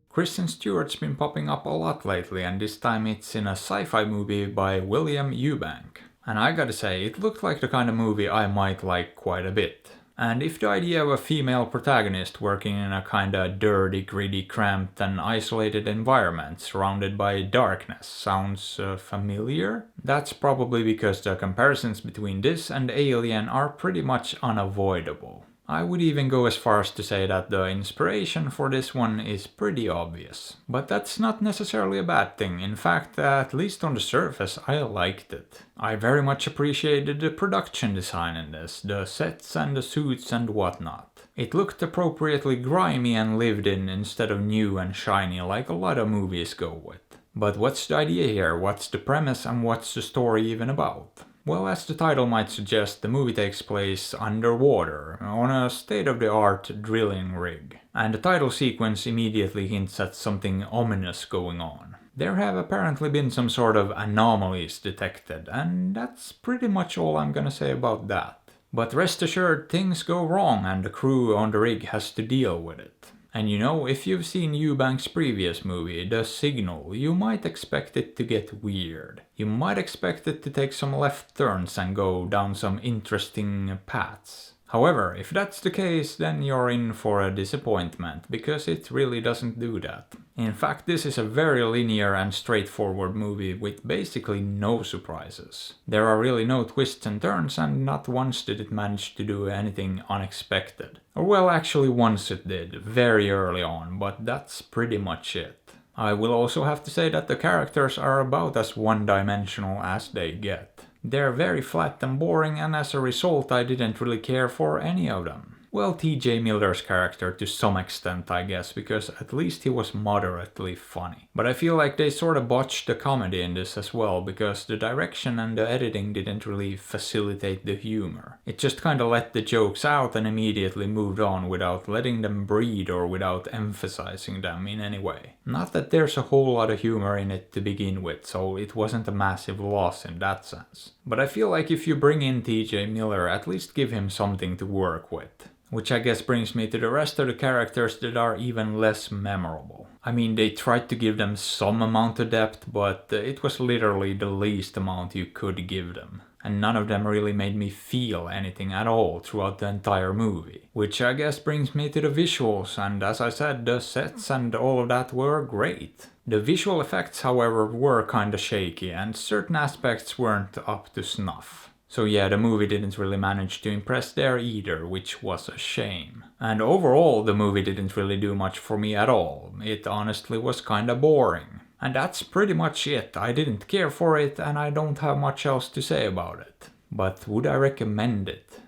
Kristen Stewart's been popping up a lot lately, and this time it's in a sci-fi movie by William Eubank. And I gotta say, it looked like the kind of movie I might like quite a bit. And if the idea of a female protagonist working in a kinda dirty, gritty, cramped and isolated environment surrounded by darkness sounds familiar, that's probably because the comparisons between this and Alien are pretty much unavoidable. I would even go as far as to say that the inspiration for this one is pretty obvious. But that's not necessarily a bad thing. In fact, at least on the surface, I liked it. I very much appreciated the production design in this, the sets and the suits and whatnot. It looked appropriately grimy and lived in instead of new and shiny like a lot of movies go with. But what's the idea here? What's the premise and what's the story even about? Well, as the title might suggest, the movie takes place underwater, on a state-of-the-art drilling rig. And the title sequence immediately hints at something ominous going on. There have apparently been some sort of anomalies detected, and that's pretty much all I'm gonna say about that. But rest assured, things go wrong and the crew on the rig has to deal with it. And you know, if you've seen Eubank's previous movie, The Signal, you might expect it to get weird. You might expect it to take some left turns and go down some interesting paths. However, if that's the case, then you're in for a disappointment, because it really doesn't do that. In fact, this is a very linear and straightforward movie with basically no surprises. There are really no twists and turns, and not once did it manage to do anything unexpected. Or well, actually once it did, very early on, but that's pretty much it. I will also have to say that the characters are about as one-dimensional as they get. They're very flat and boring, and as a result I didn't really care for any of them. Well, TJ Miller's character to some extent, I guess, because at least he was moderately funny. But I feel like they sort of botched the comedy in this as well, because the direction and the editing didn't really facilitate the humor. It just kinda let the jokes out and immediately moved on without letting them breathe or without emphasizing them in any way. Not that there's a whole lot of humor in it to begin with, so it wasn't a massive loss in that sense. But I feel like if you bring in TJ Miller, at least give him something to work with. Which I guess brings me to the rest of the characters that are even less memorable. I mean, they tried to give them some amount of depth, but it was literally the least amount you could give them. And none of them really made me feel anything at all throughout the entire movie. Which I guess brings me to the visuals, and as I said, the sets and all of that were great. The visual effects, however, were kinda shaky, and certain aspects weren't up to snuff. So yeah, the movie didn't really manage to impress there either, which was a shame. And overall, the movie didn't really do much for me at all. It honestly was kinda boring. And that's pretty much it. I didn't care for it, and I don't have much else to say about it. But would I recommend it?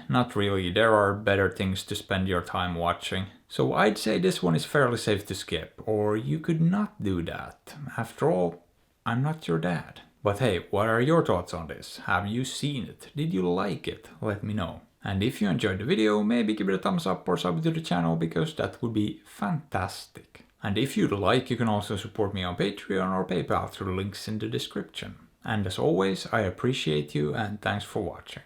Not really. There are better things to spend your time watching. So I'd say this one is fairly safe to skip, or you could not do that. After all, I'm not your dad. But hey, what are your thoughts on this? Have you seen it? Did you like it? Let me know. And if you enjoyed the video, maybe give it a thumbs up or sub to the channel, because that would be fantastic. And if you'd like, you can also support me on Patreon or PayPal through the links in the description. And as always, I appreciate you and thanks for watching.